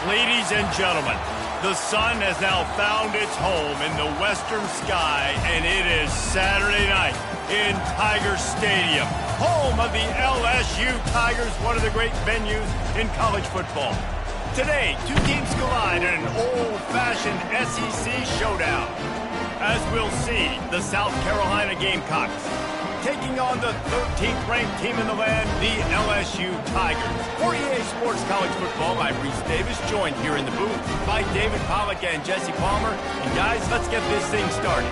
Ladies and gentlemen, the sun has now found its home in the western sky, and it is Saturday night in Tiger Stadium, home of the LSU Tigers, one of the great venues in college football. Today, two teams collide in an old-fashioned SEC showdown. As we'll see, the South Carolina Gamecocks taking on the 13th ranked team in the land, the LSU Tigers. For EA Sports College Football, I'm Reese Davis, joined here in the booth by David Pollack and Jesse Palmer. And guys, let's get this thing started.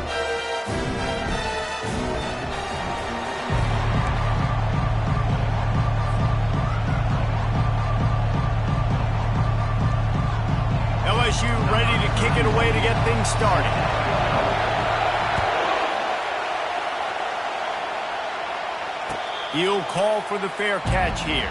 LSU ready to kick it away to get things started. He'll call for the fair catch here.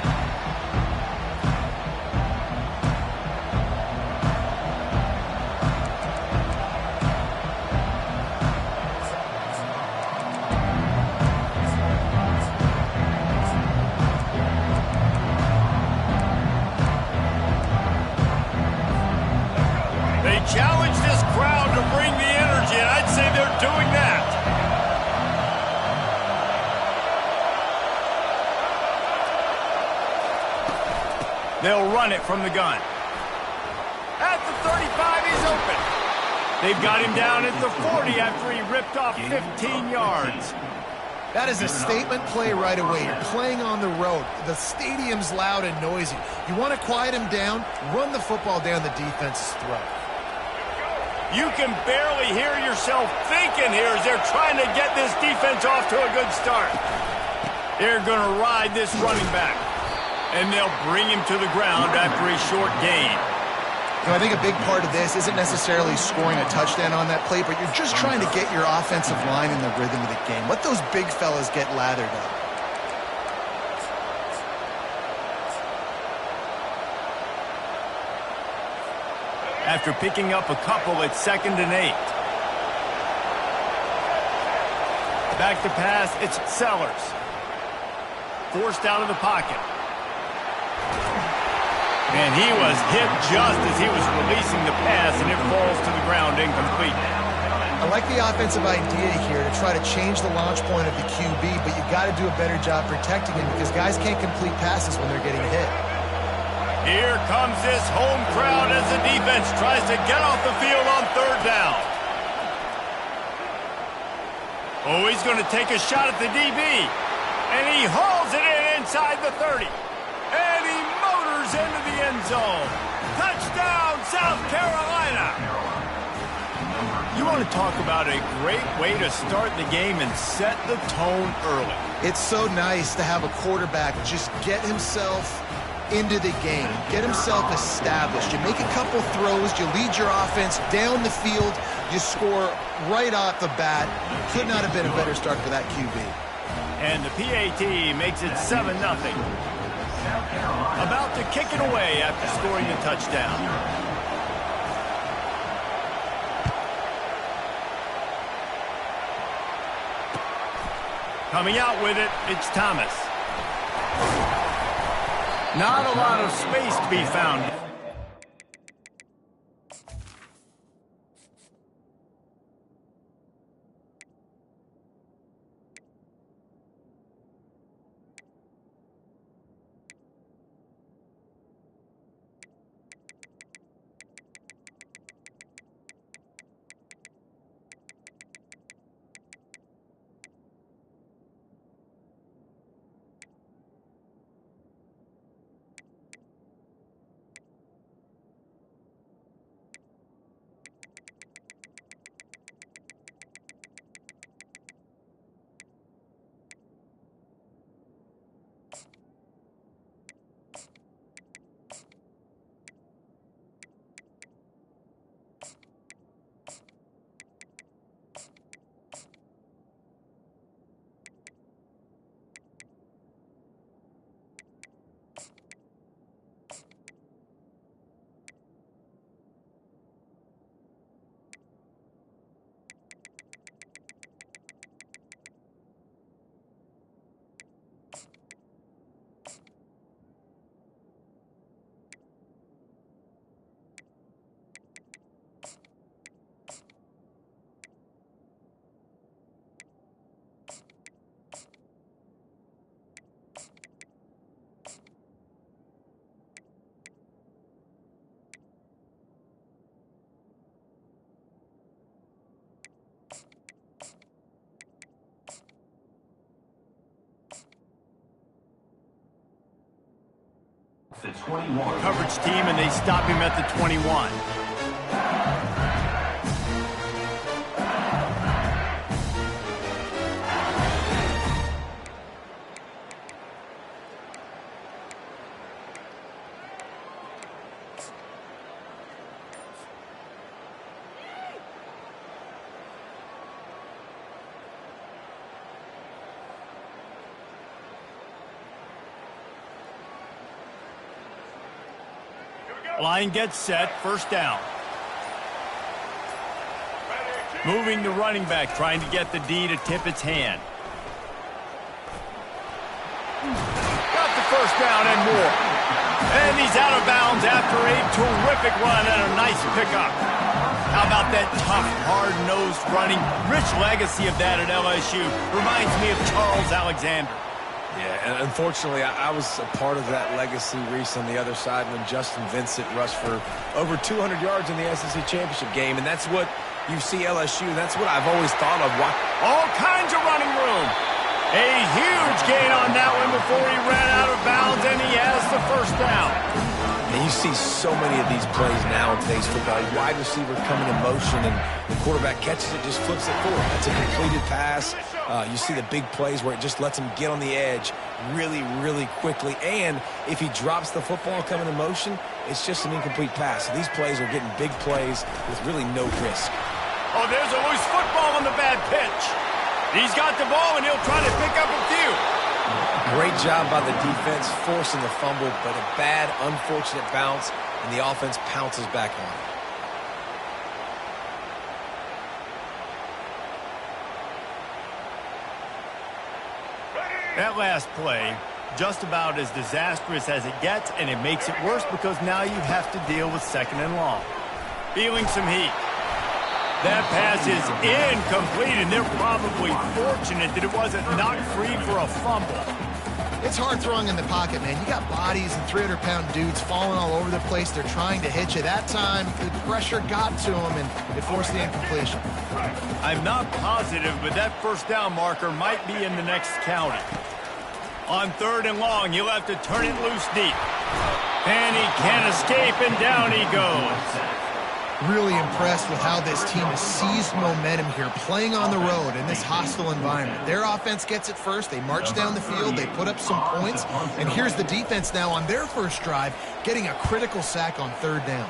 They challenge this crowd to bring the energy, and I'd say they're doing that. They'll run it from the gun. At the 35, he's open. They've got him down at the 40 after he ripped off 15 yards. That is a statement play right away. You're playing on the road. The stadium's loud and noisy. You want to quiet him down, run the football down the defense's throat. You can barely hear yourself thinking here as they're trying to get this defense off to a good start. They're going to ride this running back. And they'll bring him to the ground after a short gain. You know, I think a big part of this isn't necessarily scoring a touchdown on that play, but you're just trying to get your offensive line in the rhythm of the game. Let those big fellas get lathered up. After picking up a couple, it's 2nd and 8. Back to pass, it's Sellers. Forced out of the pocket. And he was hit just as he was releasing the pass, and it falls to the ground incomplete. I like the offensive idea here to try to change the launch point of the QB, but you got to do a better job protecting him because guys can't complete passes when they're getting hit. Here comes this home crowd as the defense tries to get off the field on 3rd down. Oh, he's going to take a shot at the DB, and he hauls it in inside the 30. And he motors into the end zone. Touchdown, South Carolina. You want to talk about a great way to start the game and set the tone early. It's so nice to have a quarterback just get himself into the game, get himself established. You make a couple throws, you lead your offense down the field, you score right off the bat. Could not have been a better start for that QB. And the PAT makes it 7-0. About to kick it away after scoring the touchdown. Coming out with it, it's Thomas. Not a lot of space to be found. The 21. Coverage team, and they stop him at the 21. Line gets set, first down. Moving the running back, trying to get the D to tip its hand. Got the first down and more. And he's out of bounds after a terrific run and a nice pickup. How about that tough, hard-nosed running? Rich legacy of that at LSU. Reminds me of Charles Alexander. Yeah, and unfortunately, I was a part of that legacy, Reese, on the other side when Justin Vincent rushed for over 200 yards in the SEC Championship game, and that's what you see LSU. That's what I've always thought of. All kinds of running room. A huge gain on that one before he ran out of bounds, and he has the first down. And you see so many of these plays now in today's football. Wide receiver coming in motion, and the quarterback catches it, just flips it forward. That's a completed pass. You see the big plays where it just lets him get on the edge really, really quickly. And if he drops the football coming in motion, it's just an incomplete pass. So these plays are getting big plays with really no risk. Oh, there's a loose football on the bad pitch. He's got the ball, and he'll try to pick up a few. Great job by the defense forcing the fumble, but a bad, unfortunate bounce, and the offense pounces back on it. That last play, just about as disastrous as it gets, and it makes it worse because now you have to deal with second and long. Feeling some heat. That pass is incomplete, and they're probably fortunate that it wasn't knocked free for a fumble. It's hard throwing in the pocket, man. You got bodies and 300-pound dudes falling all over the place. They're trying to hit you. That time, the pressure got to them, and it forced the incompletion. I'm not positive, but that first down marker might be in the next county. On third and long, he'll have to turn it loose deep. And he can't escape, and down he goes. Really impressed with how this team has seized momentum here, playing on the road in this hostile environment. Their offense gets it first. They march down the field. They put up some points. And here's the defense now on their first drive, getting a critical sack on third down.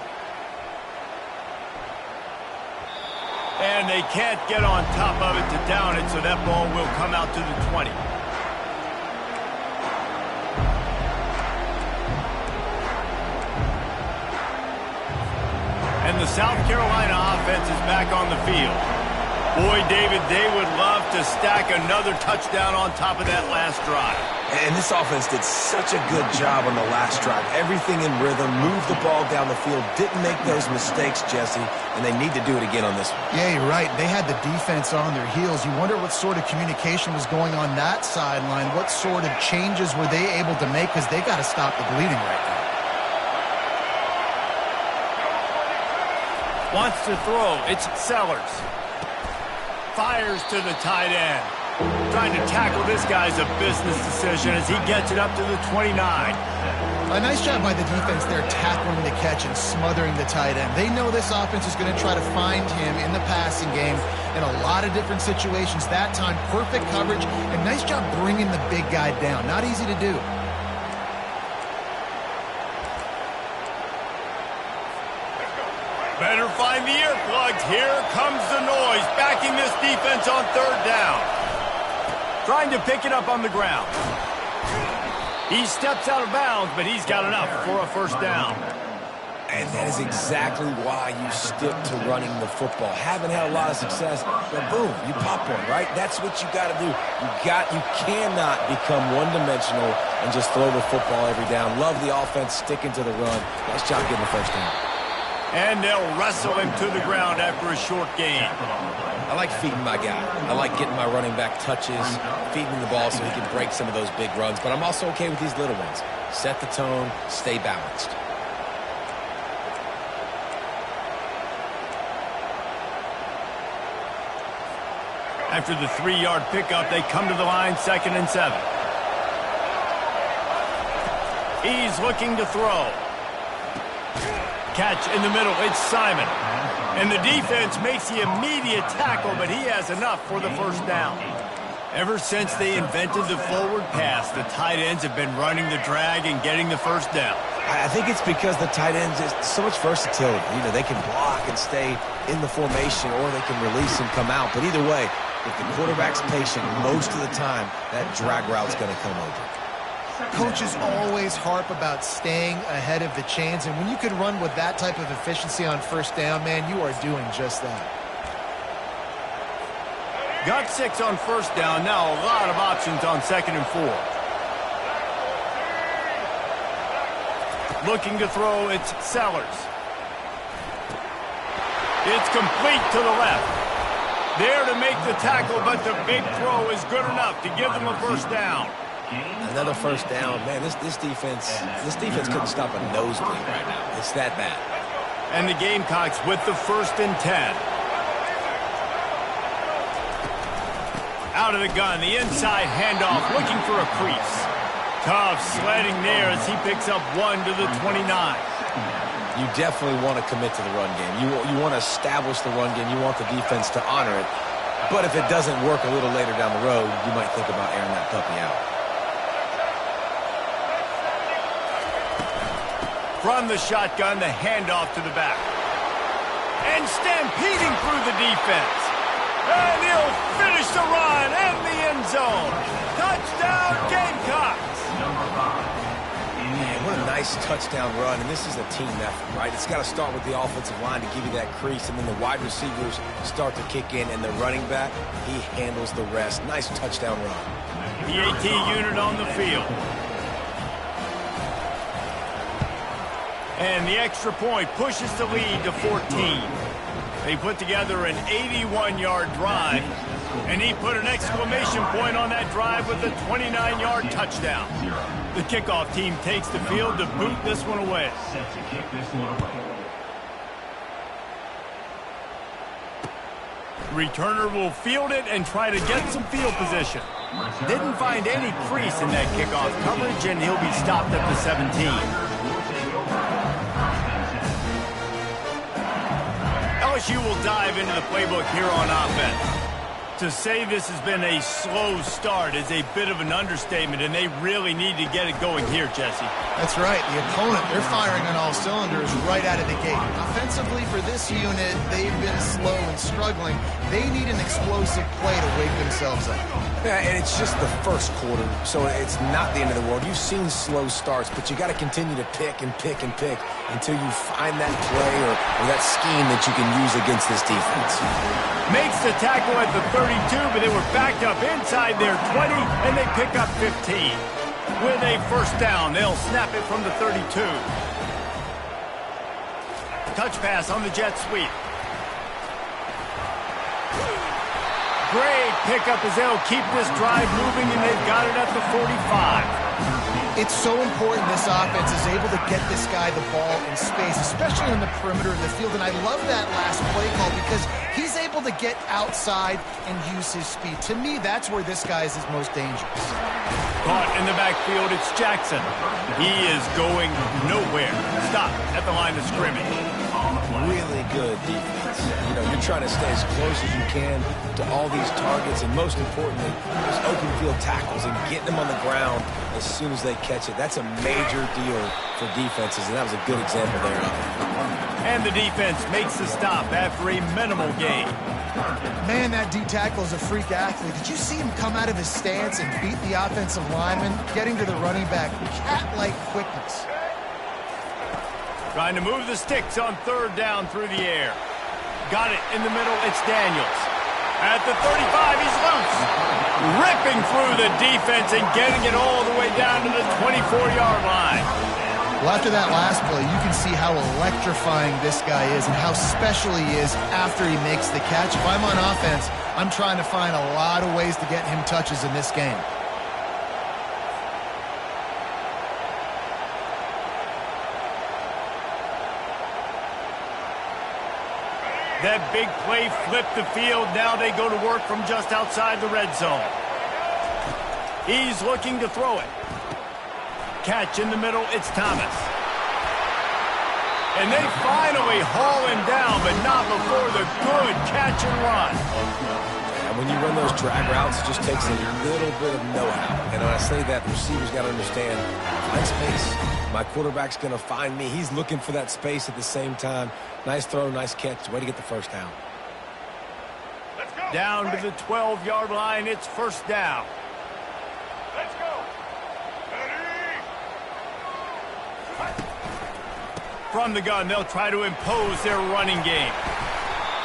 And they can't get on top of it to down it, so that ball will come out to the 20. And the South Carolina offense is back on the field. Boy, David, they would love to stack another touchdown on top of that last drive. And this offense did such a good job on the last drive. Everything in rhythm, moved the ball down the field, didn't make those mistakes, Jesse, and they need to do it again on this one. Yeah, you're right. They had the defense on their heels. You wonder what sort of communication was going on that sideline. What sort of changes were they able to make, because they got to stop the bleeding right now. Wants to throw. It's Sellers. Fires to the tight end. Trying to tackle this guy's a business decision as he gets it up to the 29. A nice job by the defense there, tackling the catch and smothering the tight end. They know this offense is going to try to find him in the passing game in a lot of different situations. That time, perfect coverage, and nice job bringing the big guy down. Not easy to do. Better find the earplugs. Here comes the noise, backing this defense on third down. Trying to pick it up on the ground. He steps out of bounds, but he's got enough for a first down. And that is exactly why you stick to running the football. Haven't had a lot of success, but boom, you pop one, right? That's what you got to do. You cannot become one-dimensional and just throw the football every down. Love the offense sticking to the run. Nice job getting the first down. And they'll wrestle him to the ground after a short gain. I like feeding my guy. I like getting my running back touches, feeding him the ball so he can break some of those big runs. But I'm also okay with these little ones. Set the tone, stay balanced. After the 3-yard pickup, they come to the line, 2nd and 7. He's looking to throw. Catch in the middle. It's Simon. And the defense makes the immediate tackle, but he has enough for the first down. Ever since they invented the forward pass, the tight ends have been running the drag and getting the first down. I think it's because the tight ends is so much versatility. You know, they can block and stay in the formation, or they can release and come out. But either way, if the quarterback's patient, most of the time, that drag route's going to come over. Coaches always harp about staying ahead of the chains, and when you can run with that type of efficiency on first down, man, you are doing just that. Got 6 on first down. Now a lot of options on 2nd and 4. Looking to throw, it's Sellers. It's complete to the left. There to make the tackle, but the big throw is good enough to give them a first down. Another first down. Man, this defense couldn't stop a nosebleed right now. It's that bad. And the Gamecocks with the 1st and 10. Out of the gun, the inside handoff, looking for a crease. Tough sledding there as he picks up 1 to the 29. You definitely want to commit to the run game. You want to establish the run game. You want the defense to honor it. But if it doesn't work a little later down the road, you might think about airing that puppy out. From the shotgun, the handoff to the back. And stampeding through the defense. And he'll finish the run and the end zone. Touchdown, Gamecocks. Man, what a nice touchdown run. And this is a team effort, right? It's got to start with the offensive line to give you that crease. And then the wide receivers start to kick in. And the running back, he handles the rest. Nice touchdown run. The AT unit on the field. And the extra point pushes the lead to 14. They put together an 81-yard drive, and he put an exclamation point on that drive with a 29-yard touchdown. The kickoff team takes the field to boot this one away. Returner will field it and try to get some field position. Didn't find any crease in that kickoff coverage, and he'll be stopped at the 17. LSU will dive into the playbook here on offense. To say this has been a slow start is a bit of an understatement, and they really need to get it going here, Jesse. That's right. The opponent, they're firing on all cylinders right out of the gate. Offensively for this unit, they've been slow and struggling. They need an explosive play to wake themselves up. Yeah, and it's just the first quarter, so it's not the end of the world. You've seen slow starts, but you got to continue to pick and pick and pick until you find that play or that scheme that you can use against this defense. Makes the tackle at the 32, but they were backed up inside their 20, and they pick up 15. With a first down, they'll snap it from the 32. Touch pass on the jet sweep. Great pickup as they'll keep this drive moving, and they've got it at the 45. It's so important this offense is able to get this guy the ball in space, especially on the perimeter of the field. And I love that last play call because he's able to get outside and use his speed. To me, that's where this guy is his most dangerous. Caught in the backfield, it's Jackson. He is going nowhere. Stop at the line of scrimmage. Really good defense. You know, you're trying to stay as close as you can to all these targets, and most importantly, those open field tackles and getting them on the ground as soon as they catch it. That's a major deal for defenses, and that was a good example there. And the defense makes the stop after a minimal gain. Man, that D tackle is a freak athlete. Did you see him come out of his stance and beat the offensive lineman, getting to the running back? Cat-like quickness. Trying to move the sticks on third down through the air. Got it in the middle, it's Daniels. At the 35, he's loose. Ripping through the defense and getting it all the way down to the 24-yard line. Well, after that last play, you can see how electrifying this guy is and how special he is after he makes the catch. If I'm on offense, I'm trying to find a lot of ways to get him touches in this game. That big play flipped the field. Now they go to work from just outside the red zone. He's looking to throw it. catch in the middle. It's Thomas. And they finally haul him down, but not before the good catch and run. And when you run those drag routes, it just takes a little bit of know-how. And when I say that, the receiver's got to understand, find space. My quarterback's going to find me. He's looking for that space at the same time. Nice throw, nice catch. Way to get the first down. Let's go. Down to the 12-yard line. It's first down. Let's go. From the gun, they'll try to impose their running game.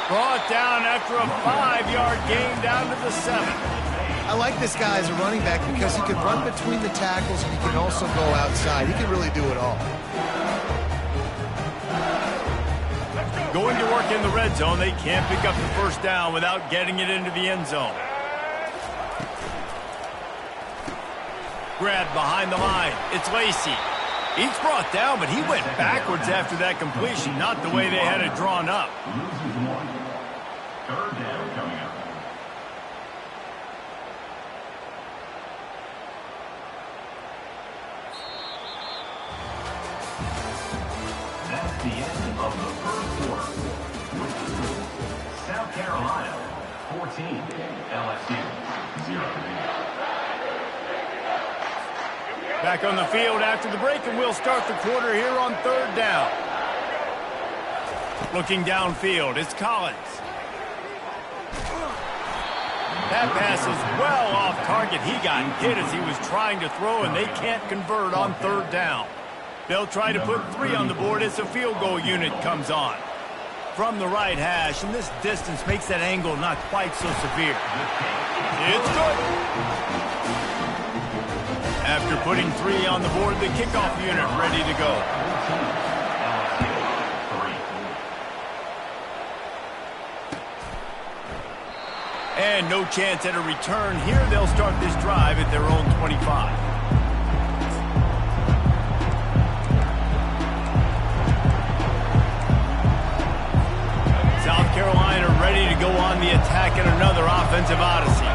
Brought down after a 5-yard gain down to the 7. I like this guy as a running back because he can run between the tackles and he can also go outside. He can really do it all. Going to work in the red zone. They can't pick up the first down without getting it into the end zone. Grabbed behind the line. It's Lacey. He's brought down, but he went backwards after that completion, not the way they had it drawn up. Third down coming up. That's the end of the first quarter. With the score, South Carolina 14, LSU 0. Back on the field after the break, and we'll start the quarter here on third down. Looking downfield, it's Collins. That pass is well off target. He got hit as he was trying to throw, and they can't convert on third down. They'll try to put 3 on the board as the field goal unit comes on. From the right hash, and this distance makes that angle not quite so severe. It's good. After putting 3 on the board, the kickoff unit ready to go. And no chance at a return here. They'll start this drive at their own 25. South Carolina ready to go on the attack in another offensive odyssey.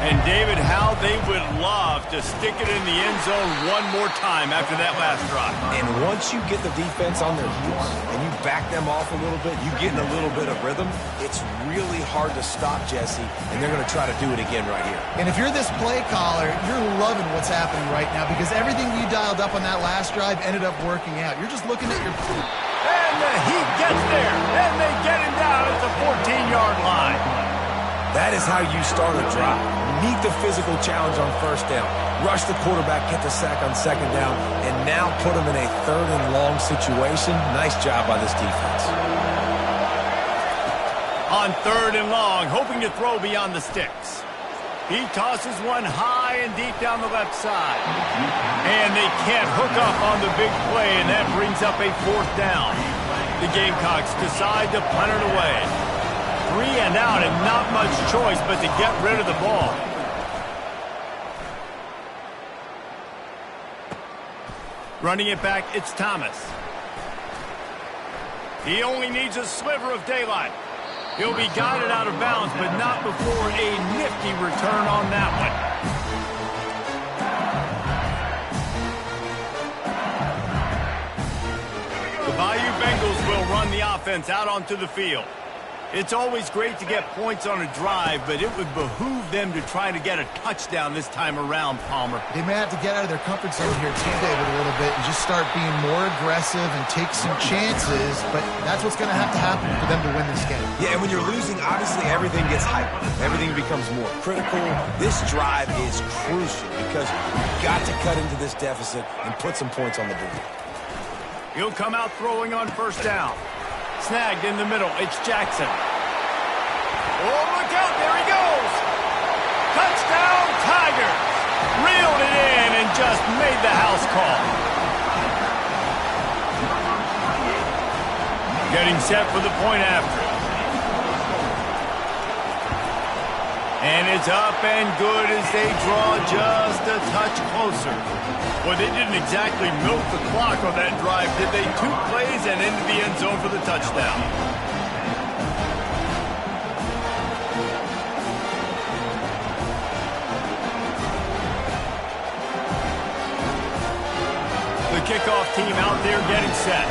And David, how they would love to stick it in the end zone one more time after that last drive. And once you get the defense on their heels and you back them off a little bit, you get in a little bit of rhythm, it's really hard to stop, Jesse, and they're going to try to do it again right here. And if you're this play caller, you're loving what's happening right now because everything you dialed up on that last drive ended up working out. You're just looking at your... And the Heat gets there, and they get him down at the 14-yard line. That is how you start a drive. Meet the physical challenge on first down. Rush the quarterback, get the sack on second down, and now put him in a third and long situation. Nice job by this defense. On third and long, hoping to throw beyond the sticks. He tosses one high and deep down the left side. And they can't hook up on the big play, and that brings up a fourth down. The Gamecocks decide to punt it away. 3 and out, and not much choice but to get rid of the ball. Running it back, it's Thomas. He only needs a sliver of daylight. He'll be guided out of bounds, but not before a nifty return on that one. The Bayou Bengals will run the offense out onto the field. It's always great to get points on a drive, but it would behoove them to try to get a touchdown this time around, Palmer. They may have to get out of their comfort zone here too, David, a little bit and just start being more aggressive and take some chances, but that's what's going to happen for them to win this game. Yeah, and when you're losing, obviously everything gets hyped. Everything becomes more critical. This drive is crucial because you've got to cut into this deficit and put some points on the board. He'll come out throwing on first down. Snagged in the middle. It's Jackson. Oh, look out. There he goes. Touchdown, Tigers. Reeled it in and just made the house call. Getting set for the point after. And it's up and good as they draw just a touch closer. Well, they didn't exactly milk the clock on that drive, did they? 2 plays and into the end zone for the touchdown. kickoff team out there getting set.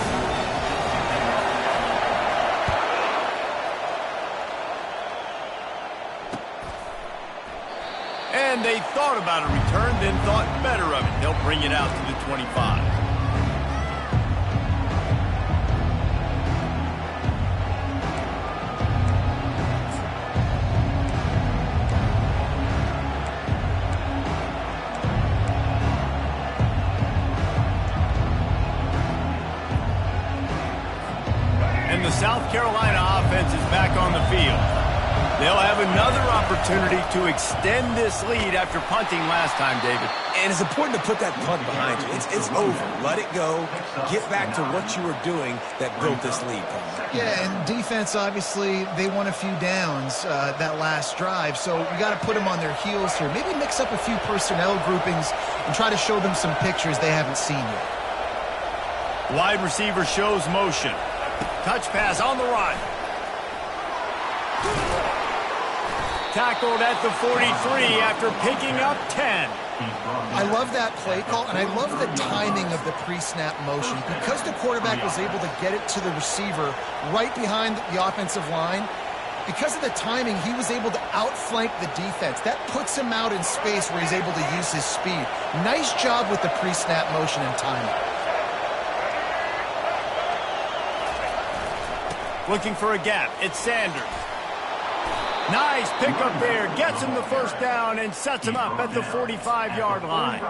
And they thought about a return, then thought better of it. They'll bring it out to the 25. And the South Carolina offense is back on the field. They'll have another opportunity to extend this lead after punting last time, David. And it's important to put that punt behind you. It's over. Let it go. Get back to what you were doing that built this lead. Yeah, and defense, obviously, they won a few downs that last drive, so you got to put them on their heels here. Maybe mix up a few personnel groupings and try to show them some pictures they haven't seen yet. Wide receiver shows motion. Touch pass on the run. Tackled at the 43 after picking up 10. I love that play call, and I love the timing of the pre-snap motion. Because the quarterback was able to get it to the receiver right behind the offensive line, because of the timing, he was able to outflank the defense. That puts him out in space where he's able to use his speed. Nice job with the pre-snap motion and timing. Looking for a gap. It's Sanders. Nice pickup there. Gets him the first down and sets him up at the 45-yard line.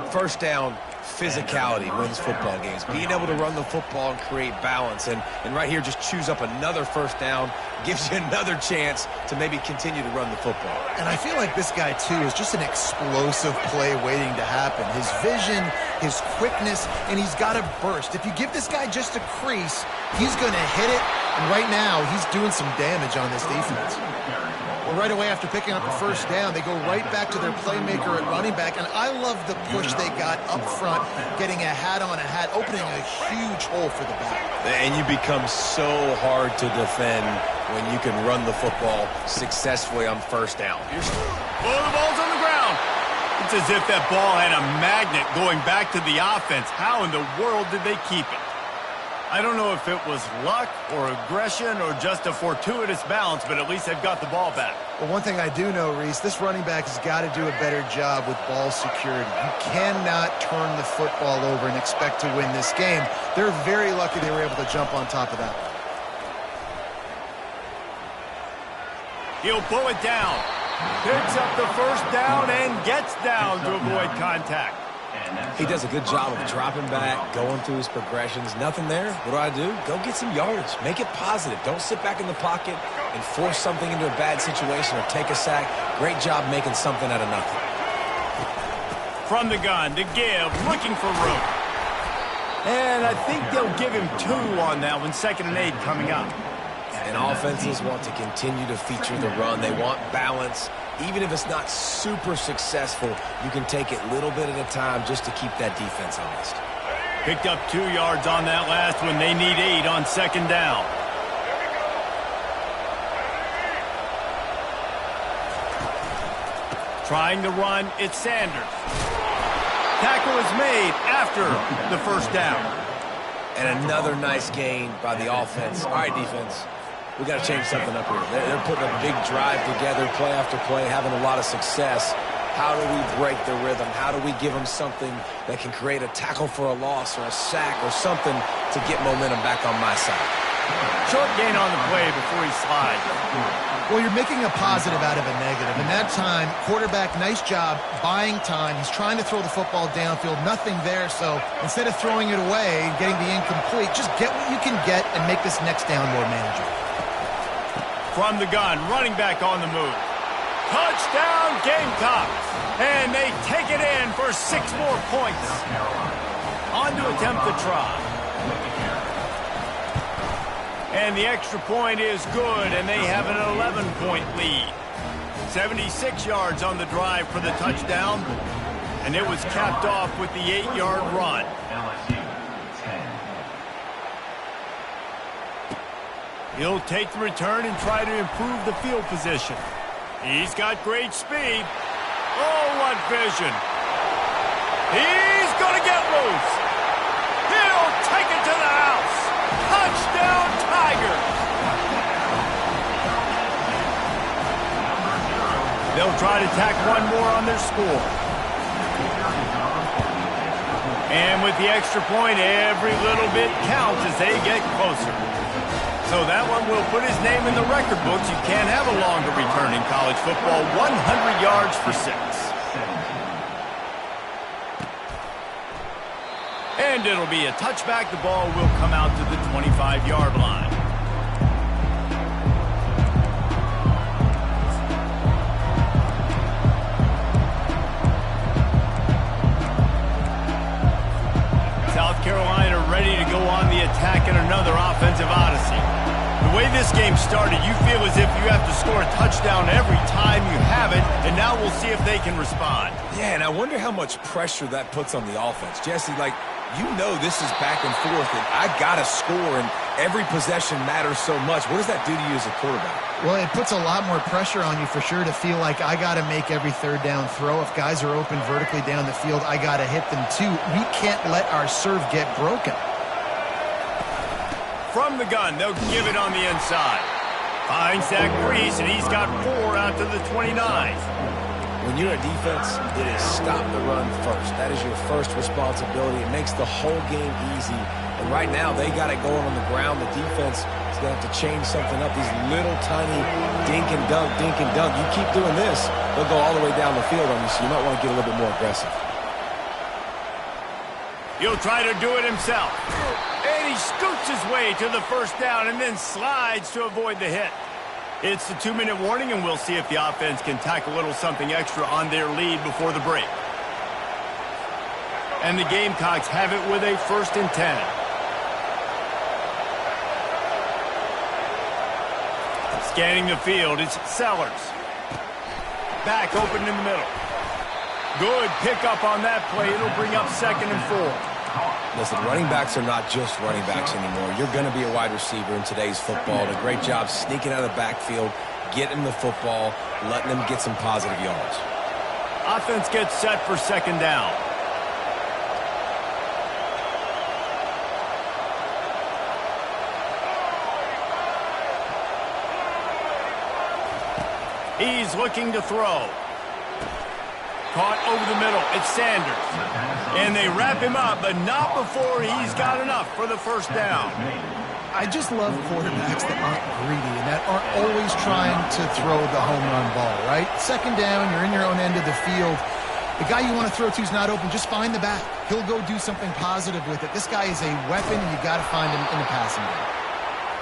First down, physicality wins football games. Being able to run the football and create balance. And right here, just choose up another first down. Gives you another chance to maybe continue to run the football. And I feel like this guy, too, is just an explosive play waiting to happen. His vision, his quickness, and he's got a burst. If you give this guy just a crease, he's going to hit it. And right now, he's doing some damage on this defense. Well, right away after picking up a first down, they go right back to their playmaker at running back. And I love the push they got up front, getting a hat on a hat, opening a huge hole for the back. And you become so hard to defend when you can run the football successfully on first down. Oh, the ball's on the ground. It's as if that ball had a magnet going back to the offense. How in the world did they keep it? I don't know if it was luck or aggression or just a fortuitous bounce, but at least they've got the ball back. Well, one thing I do know, Reese, this running back has got to do a better job with ball security. You cannot turn the football over and expect to win this game. They're very lucky they were able to jump on top of that. He'll pull it down. Picks up the first down and gets down to avoid contact. He does a good job of dropping back, going through his progressions. Nothing there. What do? Go get some yardage. Make it positive. Don't sit back in the pocket and force something into a bad situation or take a sack. Great job making something out of nothing. From the gun to give, looking for room. And I think they'll give him 2 on that one. 2nd and 8 coming up. And offenses want to continue to feature the run. They want balance. Even if it's not super successful, you can take it little bit at a time just to keep that defense honest. Picked up 2 yards on that last one. They need 8 on 2nd down. Trying to run, it's Sanders. Tackle is made after the first down. And another nice gain by the offense. All right, defense. We got to change something up here. They're putting a big drive together, play after play, having a lot of success. How do we break the rhythm? How do we give them something that can create a tackle for a loss or a sack or something to get momentum back on my side? Short gain on the play before he slides. Well, you're making a positive out of a negative. And that time, quarterback, nice job buying time. He's trying to throw the football downfield. Nothing there. So instead of throwing it away and getting the incomplete, just get what you can get and make this next down more manageable. From the gun, running back on the move. Touchdown, Gamecocks. And they take it in for 6 more points. On to attempt the try. And the extra point is good, and they have an 11-point lead. 76 yards on the drive for the touchdown, and it was capped off with the 8-yard run. LSU 10. He'll take the return and try to improve the field position. He's got great speed. Oh, what vision. He's going to get loose. He'll take it to the house. Touchdown, Tigers. They'll try to tack one more on their score. And with the extra point, every little bit counts as they get closer. So that one will put his name in the record books. You can't have a longer return in college football. 100 yards for 6. And it'll be a touchback. The ball will come out to the 25-yard line. South Carolina ready to go on the attack in another offensive odyssey. The way this game started, you feel as if you have to score a touchdown every time you have it, and now we'll see if they can respond. Yeah, and I wonder how much pressure that puts on the offense. Jesse, like, you know this is back and forth, and I got to score, and every possession matters so much. What does that do to you as a quarterback? Well, it puts a lot more pressure on you for sure to feel like I got to make every third down throw. If guys are open vertically down the field, I got to hit them too. We can't let our serve get broken. From the gun, they'll give it on the inside. Finds that crease, and he's got 4 out to the 29. When you're a defense, it is stop the run first. That is your first responsibility. It makes the whole game easy. And right now, they got it going on the ground. The defense is going to have to change something up. These little tiny dink and dunk, dink and dunk. You keep doing this, they'll go all the way down the field on you, so you might want to get a little bit more aggressive. He'll try to do it himself. And he scoots his way to the first down and then slides to avoid the hit. It's the 2-minute warning, and we'll see if the offense can tack a little something extra on their lead before the break. And the Gamecocks have it with a 1st and 10. Scanning the field, it's Sellers. Back open in the middle. Good pickup on that play. It'll bring up 2nd and 4. Listen, running backs are not just running backs anymore. You're going to be a wide receiver in today's football. A great job sneaking out of the backfield, getting the football, letting them get some positive yards. Offense gets set for 2nd down. He's looking to throw. Caught over the middle. It's Sanders. And they wrap him up, but not before he's got enough for the 1st down. I just love quarterbacks that aren't greedy and that aren't always trying to throw the home run ball, right? 2nd down, you're in your own end of the field. The guy you want to throw to is not open. Just find the back. He'll go do something positive with it. This guy is a weapon, and you got to find him in the passing game.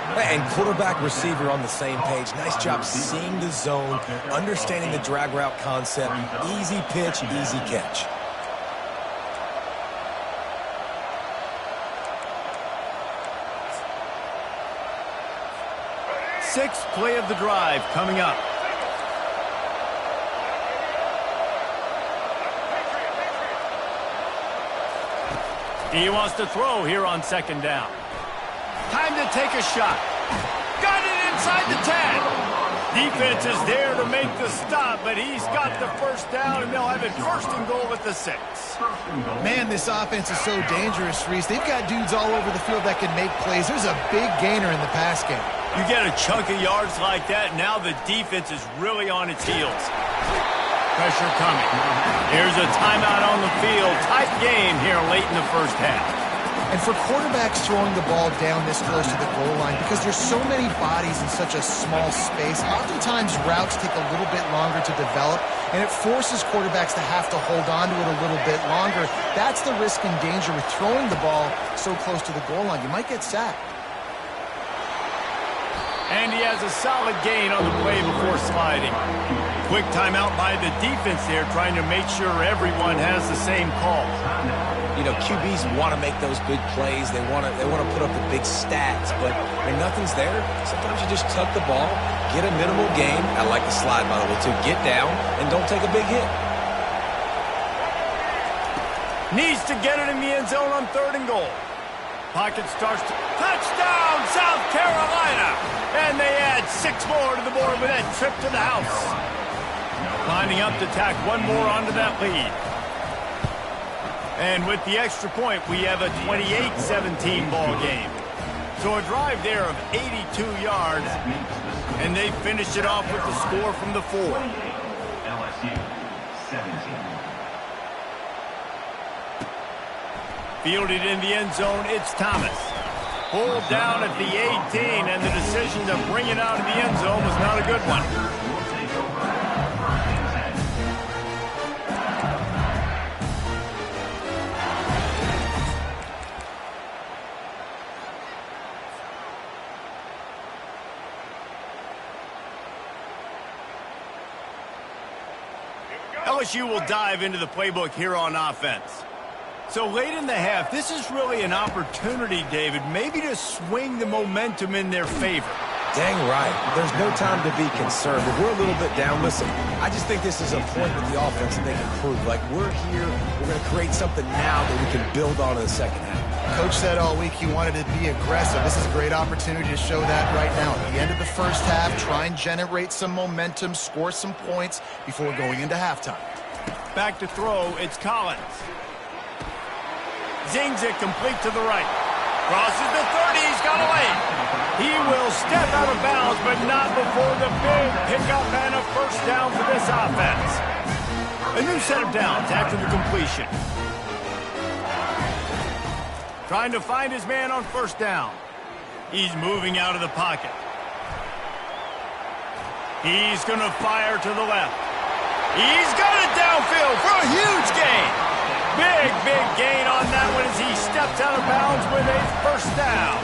And quarterback receiver on the same page. Nice job seeing the zone, understanding the drag route concept. Easy pitch, easy catch. Sixth play of the drive coming up. He wants to throw here on 2nd down. Time to take a shot. Got it inside the 10. Defense is there to make the stop, but he's got the 1st down, and they'll have it 1st and goal at the 6. Man, this offense is so dangerous, Reese. They've got dudes all over the field that can make plays. There's a big gainer in the pass game. You get a chunk of yards like that, now the defense is really on its heels. Pressure coming. Here's a timeout on the field. Tight game here late in the 1st half. And for quarterbacks throwing the ball down this close to the goal line, because there's so many bodies in such a small space, oftentimes routes take a little bit longer to develop, and it forces quarterbacks to have to hold on to it a little bit longer. That's the risk and danger with throwing the ball so close to the goal line. You might get sacked. And he has a solid gain on the play before sliding. Quick timeout by the defense there, trying to make sure everyone has the same call. You know, QBs want to make those big plays. They want to put up the big stats. But when nothing's there, sometimes you just tuck the ball, get a minimal gain. I like the slide, by the way, too. Get down and don't take a big hit. Needs to get it in the end zone on 3rd and goal. Pocket starts to touchdown, South Carolina. And they add 6 more to the board with that trip to the house. Lining up to tack one more onto that lead. And with the extra point, we have a 28-17 ball game. So a drive there of 82 yards, and they finished it off with the score from the 4. LSU 17. Fielded in the end zone, it's Thomas. Pulled down at the 18, and the decision to bring it out of the end zone was not a good one. LSU will dive into the playbook here on offense. So late in the half, this is really an opportunity, David, maybe to swing the momentum in their favor. Dang right. There's no time to be concerned. If we're a little bit down, listen, I just think this is a point with the offense that they can prove. Like, we're here, we're going to create something now that we can build on in the second half. Coach said all week he wanted to be aggressive. This is a great opportunity to show that right now. At the end of the first half, try and generate some momentum, score some points before going into halftime. Back to throw, it's Collins. Zings it complete to the right. Crosses the 30, he's got away. He will step out of bounds, but not before the big pickup and a first down for this offense. A new set of downs after the completion. Trying to find his man on first down. He's moving out of the pocket. He's going to fire to the left. He's got it downfield for a huge gain. Big gain on that one as he steps out of bounds with a first down.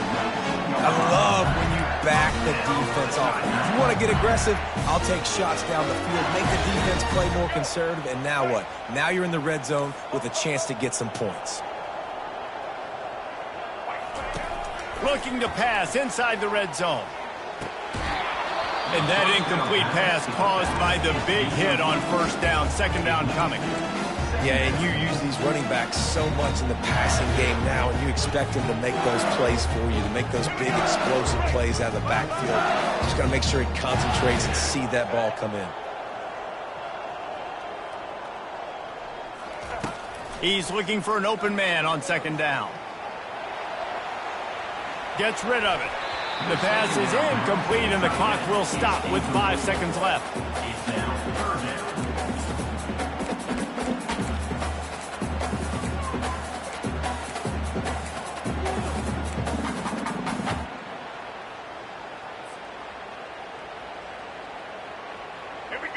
I love when you back the defense off. If you want to get aggressive, I'll take shots down the field, make the defense play more conservative, and now what? Now you're in the red zone with a chance to get some points. Looking to pass inside the red zone. And that incomplete pass caused by the big hit on first down, second down coming. Yeah, and you use these running backs so much in the passing game now, and you expect them to make those plays for you, to make those big explosive plays out of the backfield. Just got to make sure he concentrates and see that ball come in. He's looking for an open man on second down. Gets rid of it. The pass is incomplete, and the clock will stop with 5 seconds left. It's now third down.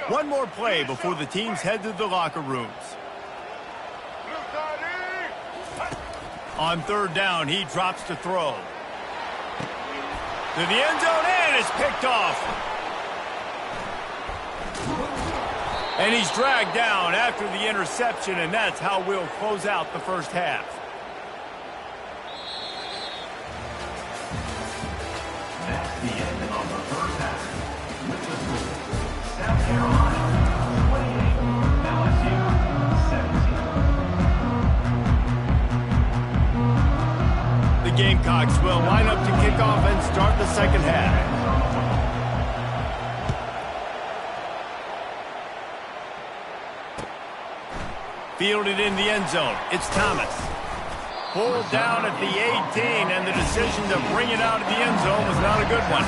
One more play before the teams head to the locker rooms. On third down, he drops to throw. To the end zone, and it's picked off. And he's dragged down after the interception, and that's how we'll close out the first half. That's the end of the first half. With the score, South Carolina 28, LSU 17. The Gamecocks will line up to kick off and start the second half. Fielded in the end zone, it's Thomas. Pulled down at the 18, and the decision to bring it out of the end zone was not a good one.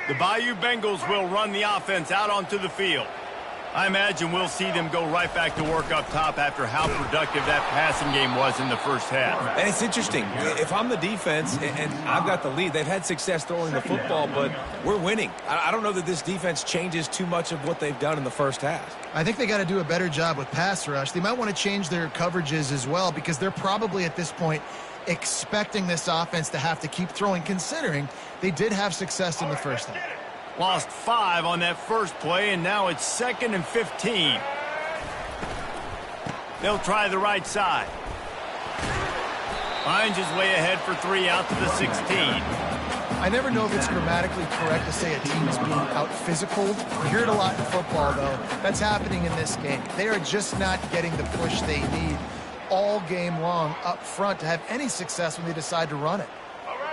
The Bayou Bengals will run the offense out onto the field. I imagine we'll see them go right back to work up top after how productive that passing game was in the first half. And it's interesting. If I'm the defense and I've got the lead, they've had success throwing the football, but we're winning. I don't know that this defense changes too much of what they've done in the first half. I think they got to do a better job with pass rush. They might want to change their coverages as well, because they're probably at this point expecting this offense to have to keep throwing, considering they did have success in the first half. Lost 5 on that first play, and now it's 2nd and 15. They'll try the right side. Finds his way ahead for 3 out to the 16. I never know if it's grammatically correct to say a team is being out-physical. You hear it a lot in football, though. That's happening in this game. They are just not getting the push they need all game long up front to have any success when they decide to run it.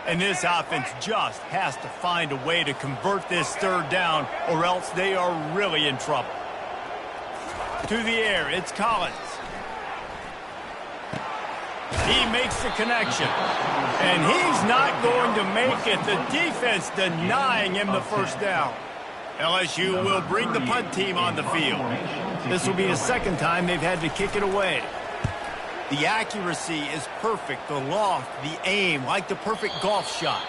And this offense just has to find a way to convert this third down, or else they are really in trouble. To the air, it's Collins. He makes the connection. And he's not going to make it. The defense denying him the first down. LSU will bring the punt team on the field. This will be the second time they've had to kick it away. The accuracy is perfect, the loft, the aim, like the perfect golf shot.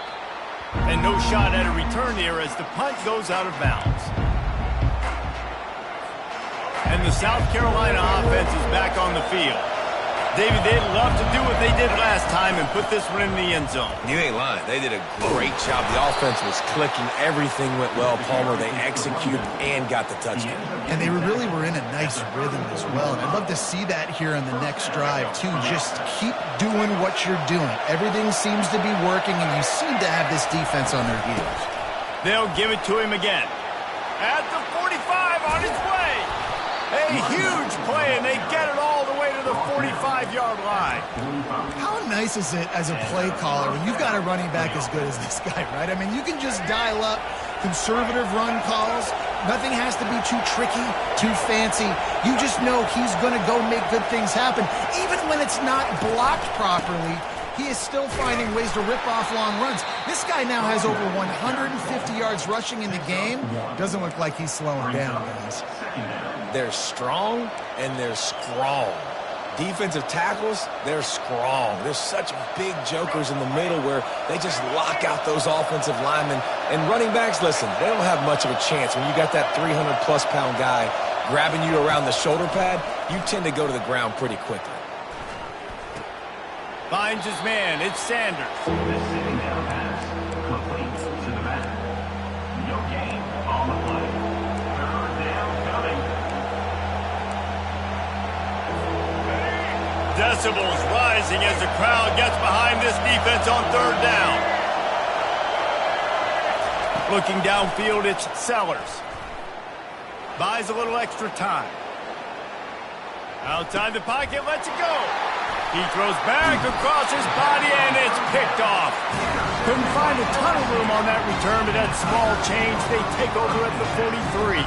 And no shot at a return here as the punt goes out of bounds. And the South Carolina offense is back on the field. David, they'd love to do what they did last time and put this one in the end zone. You ain't lying. They did a great job. The offense was clicking. Everything went well. Palmer, they executed and got the touchdown. And they really were in a nice rhythm as well. And I'd love to see that here on the next drive, too. Just keep doing what you're doing. Everything seems to be working, and you seem to have this defense on their heels. They'll give it to him again. At the 45 on its way. A huge play, and they get it all the way to the 45-yard line. How nice is it as a play caller when you've got a running back as good as this guy, right? I mean, you can just dial up conservative run calls. Nothing has to be too tricky, too fancy. You just know he's going to go make good things happen. Even when it's not blocked properly, he is still finding ways to rip off long runs. This guy now has over 150 yards rushing in the game. Doesn't look like he's slowing down, guys. They're strong and they're strong. Defensive tackles, they're strong. There's such big jokers in the middle where they just lock out those offensive linemen. And running backs, listen, they don't have much of a chance. When you got that 300-plus pound guy grabbing you around the shoulder pad, you tend to go to the ground pretty quickly. Finds his man. It's Sanders. This sitting down pass, complete to the back. No gain on the play. Third down coming. Decibels rising as the crowd gets behind this defense on third down. Looking downfield, it's Sellers. Buys a little extra time. Outside the pocket, lets it go. He throws back across his body, and it's picked off. Couldn't find a ton of room on that return, but that small change, they take over at the 43.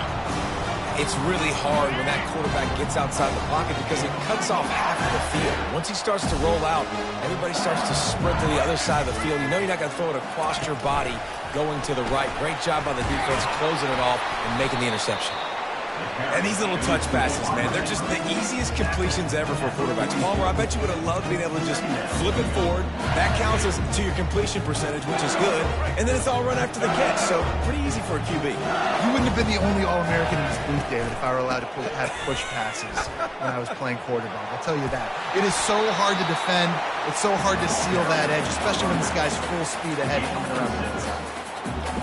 It's really hard when that quarterback gets outside the pocket because it cuts off half of the field. Once he starts to roll out, everybody starts to sprint to the other side of the field. You know you're not going to throw it across your body going to the right. Great job by the defense closing it off and making the interception. And these little touch passes, man, they're just the easiest completions ever for quarterbacks. Palmer, I bet you would have loved being able to just flip it forward. That counts as to your completion percentage, which is good. And then it's all run after the catch, so pretty easy for a QB. You wouldn't have been the only All-American in this booth, David, if I were allowed to have push passes when I was playing quarterback. I'll tell you that. It is so hard to defend. It's so hard to seal that edge, especially when this guy's full speed ahead coming around the inside.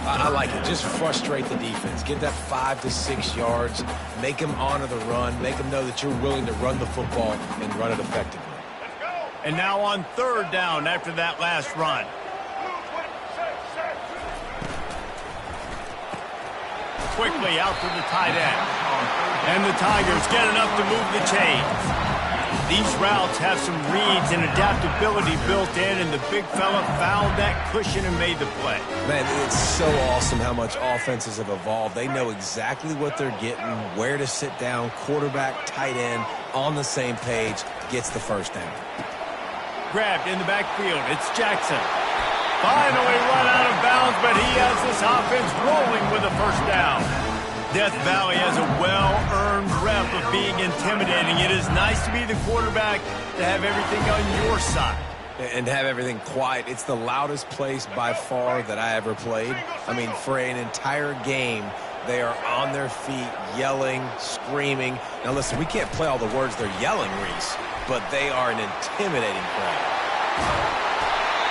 I like it. Just frustrate the defense. Get that 5 to 6 yards. Make them honor the run. Make them know that you're willing to run the football and run it effectively. And now on third down after that last run. Quickly out to the tight end. And the Tigers get enough to move the chains. These routes have some reads and adaptability built in, and the big fella found that cushion and made the play. Man, it's so awesome how much offenses have evolved. They know exactly what they're getting, where to sit down, quarterback, tight end, on the same page, gets the first down. Grabbed in the backfield, it's Jackson. Finally run out of bounds, but he has this offense rolling with a first down. Death Valley has a well-earned rep of being intimidating. It is nice to be the quarterback, to have everything on your side. And have everything quiet. It's the loudest place by far that I ever played. I mean, for an entire game, they are on their feet, yelling, screaming. Now, listen, we can't play all the words they're yelling, Reese, but they are an intimidating crowd.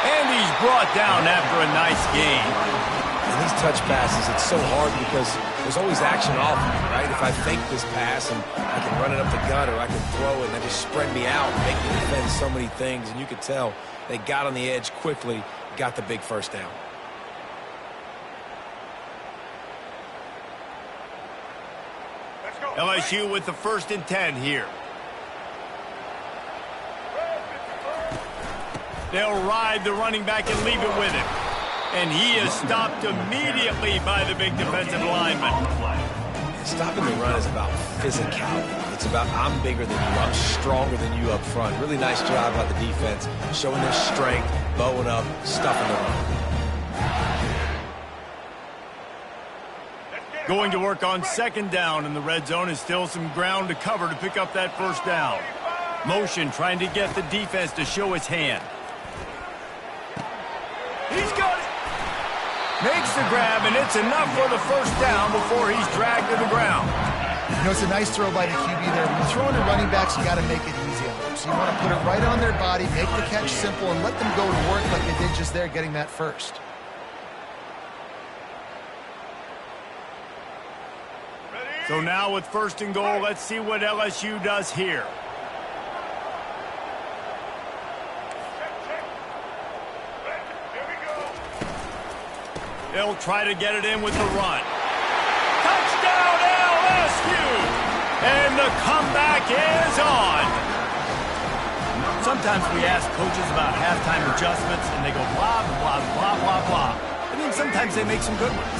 And he's brought down after a nice game. And these touch passes, it's so hard because there's always action off of it, right? If I fake this pass and I can run it up the gut or I can throw it and they just spread me out and make me defend so many things. And you could tell they got on the edge quickly, got the big first down. LSU with the 1st and 10 here. They'll ride the running back and leave it with him. And he is stopped immediately by the big defensive lineman. Stopping the run is about physicality. It's about I'm bigger than you, I'm stronger than you up front. Really nice job by the defense, showing their strength, bowing up, stuffing the run. Going to work on second down in the red zone is still some ground to cover to pick up that first down. Motion trying to get the defense to show its hand. He's got it. Makes the grab, and it's enough for the first down before he's dragged to the ground. You know, it's a nice throw by the QB there. When you're throwing to running backs, you got to make it easy on them. So you want to put it right on their body, make the catch simple, and let them go to work like they did just there, getting that first. So now with first and goal, let's see what LSU does here. They'll try to get it in with the run. Touchdown, LSU! And the comeback is on. Sometimes we ask coaches about halftime adjustments, and they go blah, blah, blah, blah, blah. I mean, sometimes they make some good ones.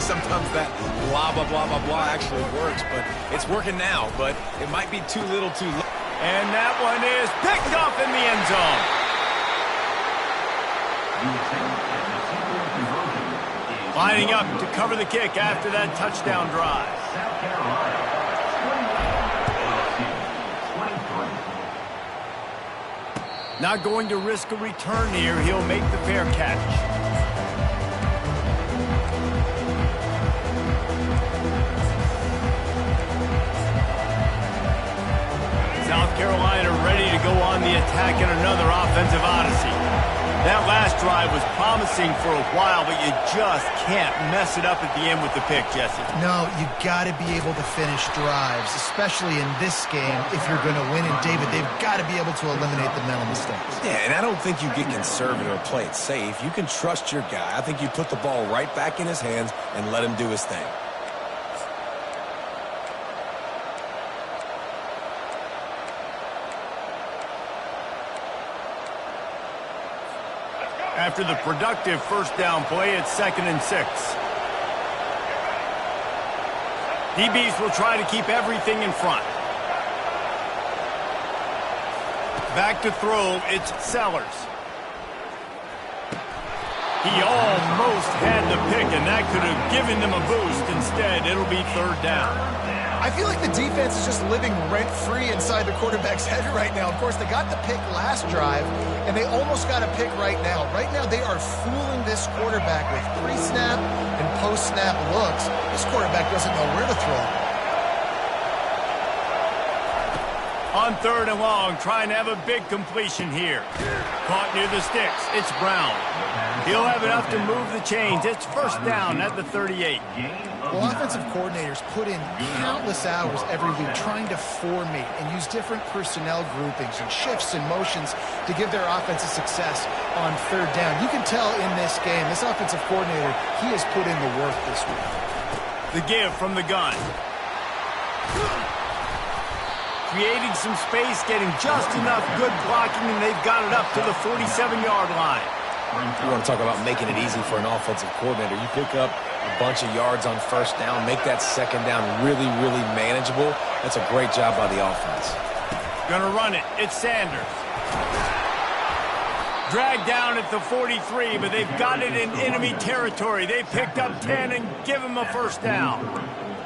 Sometimes that blah, blah, blah, blah, blah actually works, but it's working now, but it might be too little too late. And that one is picked up in the end zone. Lining up to cover the kick after that touchdown drive. South Carolina, 21, LSU, 23. Not going to risk a return here. He'll make the fair catch. South Carolina ready to go on the attack in another offensive odyssey. That last drive was promising for a while, but you just can't mess it up at the end with the pick, Jesse. No, you got to be able to finish drives, especially in this game if you're going to win. And, David, they've got to be able to eliminate the mental mistakes. Yeah, and I don't think you get conservative or play it safe. You can trust your guy. I think you put the ball right back in his hands and let him do his thing. After the productive first down play, it's 2nd and 6. DBs will try to keep everything in front. Back to throw, it's Sellers. He almost had the pick, and that could have given them a boost. Instead, it'll be 3rd down. I feel like the defense is just living rent-free inside the quarterback's head right now. Of course, they got the pick last drive, and they almost got a pick right now. Right now, they are fooling this quarterback with pre-snap and post-snap looks. This quarterback doesn't know where to throw. On 3rd and long, trying to have a big completion here. Caught near the sticks. It's Brown. He'll have enough to move the chains. It's 1st down at the 38. Well, offensive coordinators put in countless hours every week trying to formate and use different personnel groupings and shifts and motions to give their offensive success on 3rd down. You can tell in this game, this offensive coordinator, he has put in the work this week. The give from the gun. Creating some space, getting just enough good blocking, and they've got it up to the 47-yard line. You want to talk about making it easy for an offensive coordinator. You pick up a bunch of yards on 1st down, make that 2nd down really, really manageable. That's a great job by the offense. Gonna run it. It's Sanders. Dragged down at the 43, but they've got it in enemy territory. They picked up 10 and give him a 1st down.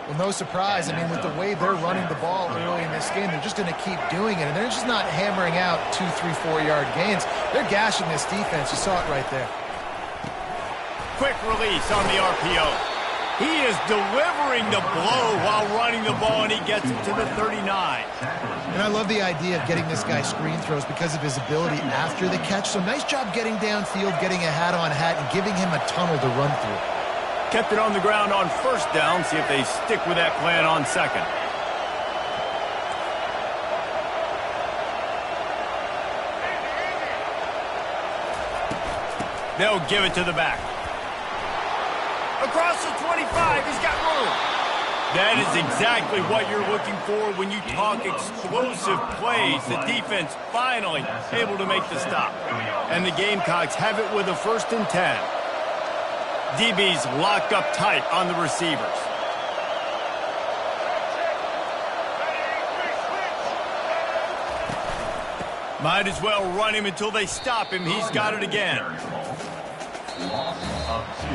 Well, no surprise. I mean, with the way they're running the ball early in this game, they're just going to keep doing it. And they're just not hammering out 2, 3, 4-yard gains. They're gashing this defense. You saw it right there. Quick release on the RPO. He is delivering the blow while running the ball, and he gets it to the 39. And I love the idea of getting this guy screen throws because of his ability after the catch. So nice job getting downfield, getting a hat-on-hat, and giving him a tunnel to run through. Kept it on the ground on 1st down. See if they stick with that plan on 2nd. They'll give it to the back. Across the 25, he's got room. That is exactly what you're looking for when you talk explosive plays. The defense finally able to make the stop. And the Gamecocks have it with a 1st and 10. DB's locked up tight on the receivers. Might as well run him until they stop him. He's got it again. Loss of 2.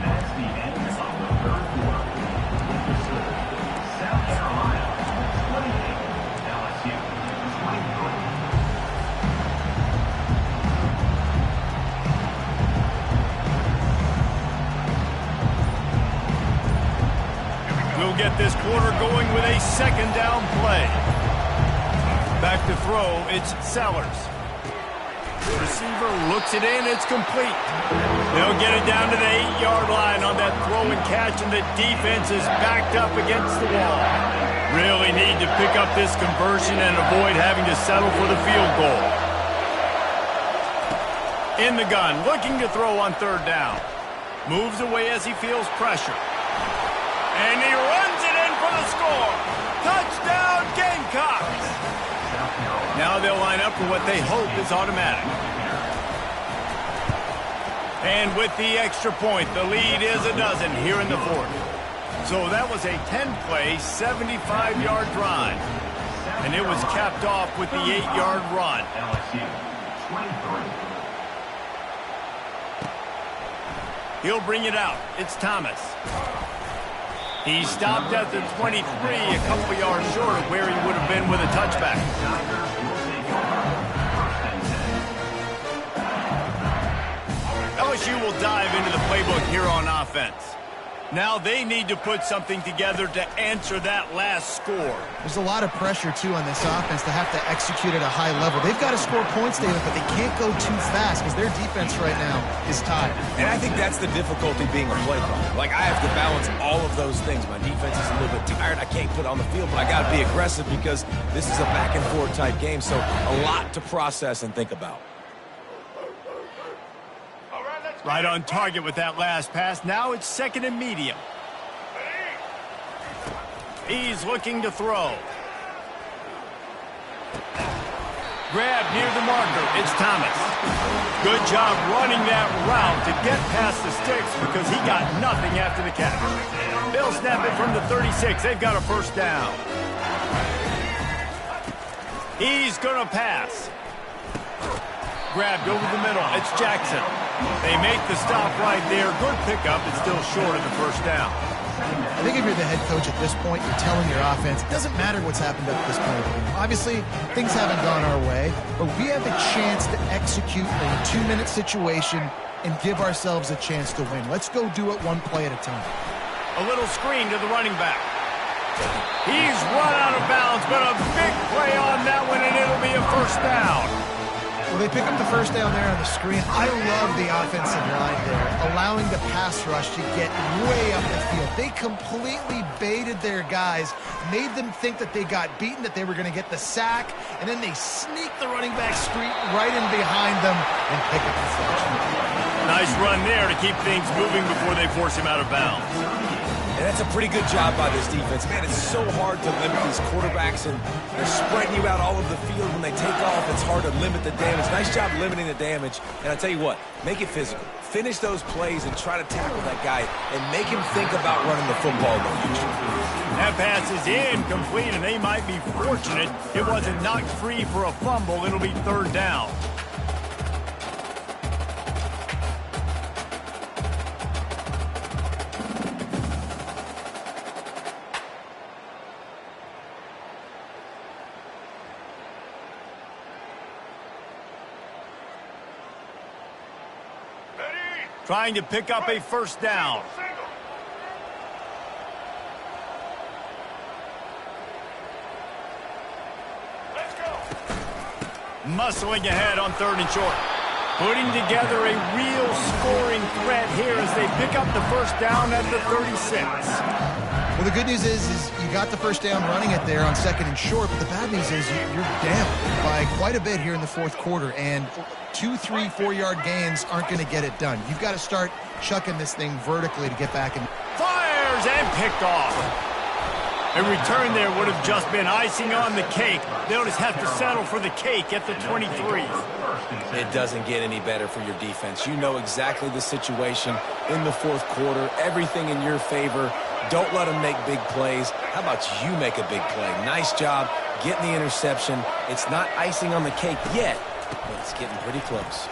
That's the end of the 3rd quarter. South Carolina 28, LSU 23. We'll get this quarter going with a 2nd down play. Back to throw, it's Sellers. The receiver looks it in, it's complete. They'll get it down to the 8-yard line on that throw and catch, and the defense is backed up against the wall. Really need to pick up this conversion and avoid having to settle for the field goal. In the gun, looking to throw on 3rd down. Moves away as he feels pressure. And he runs it in for the score. Touchdown, Gamecocks. Now they'll line up for what they hope is automatic. And with the extra point, the lead is a dozen here in the 4th. So that was a 10-play, 75-yard drive. And it was capped off with the 8-yard run. LSU 23. He'll bring it out. It's Thomas. He stopped at the 23, a couple yards short of where he would have been with a touchback. LSU will dive into the playbook here on offense. Now they need to put something together to answer that last score. There's a lot of pressure, too, on this offense to have to execute at a high level. They've got to score points, David, but they can't go too fast because their defense right now is tired. And I think that's the difficulty being a play caller. Like, I have to balance all of those things. My defense is a little bit tired. I can't put on the field, but I got to be aggressive because this is a back-and-forth type game, so a lot to process and think about. Right on target with that last pass. Now it's 2nd and medium. He's looking to throw. Grab near the marker. It's Thomas. Good job running that route to get past the sticks because he got nothing after the catch. They'll snap it from the 36. They've got a 1st down. He's going to pass. Grabbed over the middle. It's Jackson. They make the stop right there. Good pickup. It's still short of the 1st down. I think if you're the head coach at this point, you're telling your offense, it doesn't matter what's happened up to this point. Obviously, things haven't gone our way, but we have a chance to execute a 2-minute situation and give ourselves a chance to win. Let's go do it one play at a time. A little screen to the running back. He's run out of bounds, but a big play on that one, and it'll be a 1st down. Well, they pick up the 1st down there on the screen. I love the offensive line there, allowing the pass rush to get way up the field. They completely baited their guys, made them think that they got beaten, that they were going to get the sack, and then they sneak the running back screen right in behind them and pick up the first. Nice run there to keep things moving before they force him out of bounds. And that's a pretty good job by this defense. Man, it's so hard to limit these quarterbacks, and they're spreading you out all over the field. When they take off, it's hard to limit the damage. Nice job limiting the damage. And I tell you what, make it physical. Finish those plays and try to tackle that guy and make him think about running the football in the future. That pass is incomplete, and they might be fortunate it wasn't knocked free for a fumble. It'll be 3rd down. Trying to pick up a 1st down. Let's go. Muscling ahead on 3rd and short. Putting together a real scoring threat here as they pick up the 1st down at the 36. Well, the good news is you got the first down running it there on 2nd and short, but the bad news is you're down by quite a bit here in the 4th quarter, and 2, 3, 4-yard gains aren't going to get it done. You've got to start chucking this thing vertically to get back in. Fires and picked off. A return there would have just been icing on the cake. They'll just have to settle for the cake at the 23. It doesn't get any better for your defense. You know exactly the situation in the 4th quarter. Everything in your favor. Don't let them make big plays. How about you make a big play? Nice job getting the interception. It's not icing on the cake yet, but it's getting pretty close.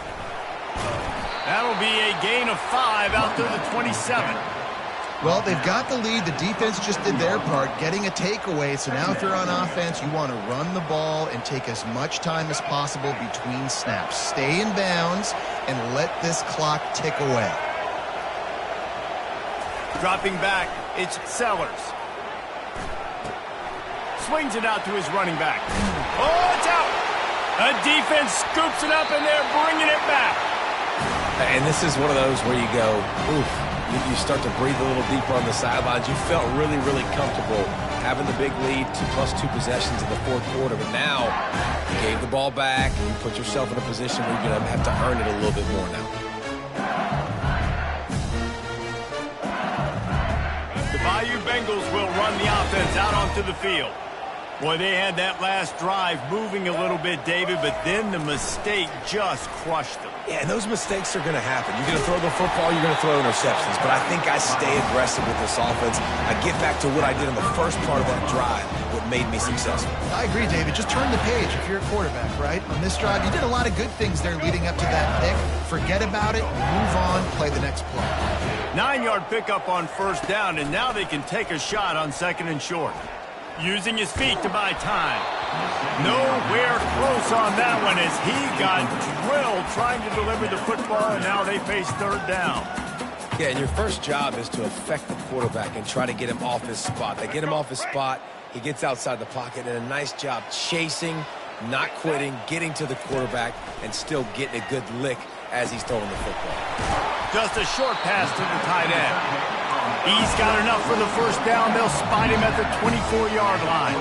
That'll be a gain of 5 out to the 27. Well, they've got the lead. The defense just did their part, getting a takeaway. So now if you're on offense, you want to run the ball and take as much time as possible between snaps. Stay in bounds and let this clock tick away. Dropping back, it's Sellers. Swings it out to his running back. Oh, it's out! A defense scoops it up, and they're bringing it back. And this is one of those where you go, oof. You start to breathe a little deeper on the sidelines. You felt really, really comfortable having the big lead, 2+2 possessions in the 4th quarter. But now you gave the ball back, and you put yourself in a position where you're going to have to earn it a little bit more now. The Bayou Bengals will run the offense out onto the field. Boy, they had that last drive moving a little bit, David, but then the mistake just crushed them. Yeah, and those mistakes are going to happen. You're going to throw the football, you're going to throw interceptions. But I think I stay aggressive with this offense. I get back to what I did in the first part of that drive, what made me successful. I agree, David. Just turn the page if you're a quarterback, right? On this drive, you did a lot of good things there leading up to that pick. Forget about it, move on, play the next play. 9-yard pickup on 1st down, and now they can take a shot on 2nd and short. Using his feet to buy time. Nowhere close on that one as he got drilled trying to deliver the football, and now they face 3rd down. Yeah, and your first job is to affect the quarterback and try to get him off his spot. They get him off his spot, he gets outside the pocket, and a nice job chasing, not quitting, getting to the quarterback, and still getting a good lick as he's throwing the football. Just a short pass to the tight end. He's got enough for the 1st down. They'll spot him at the 24-yard line.